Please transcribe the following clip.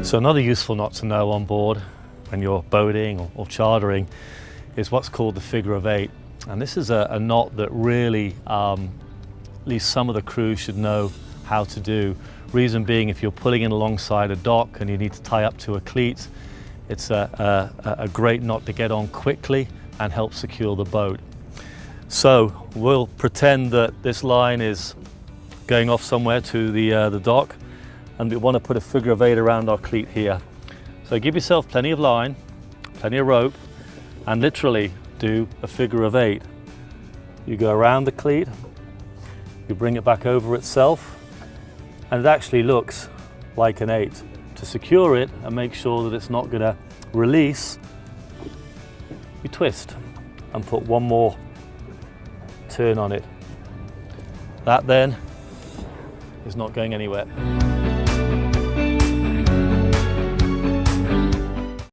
So another useful knot to know on board when you're boating or chartering is what's called the figure of 8. And this is a knot that really, at least some of the crew should know how to do. Reason being, if you're pulling in alongside a dock and you need to tie up to a cleat, it's a great knot to get on quickly and help secure the boat. So we'll pretend that this line is going off somewhere to the dock, and we want to put a figure of 8 around our cleat here. So give yourself plenty of line, plenty of rope, and literally do a figure of 8. You go around the cleat, you bring it back over itself, and it actually looks like an 8. To secure it and make sure that it's not going to release, you twist and put one more turn on it. That then is not going anywhere.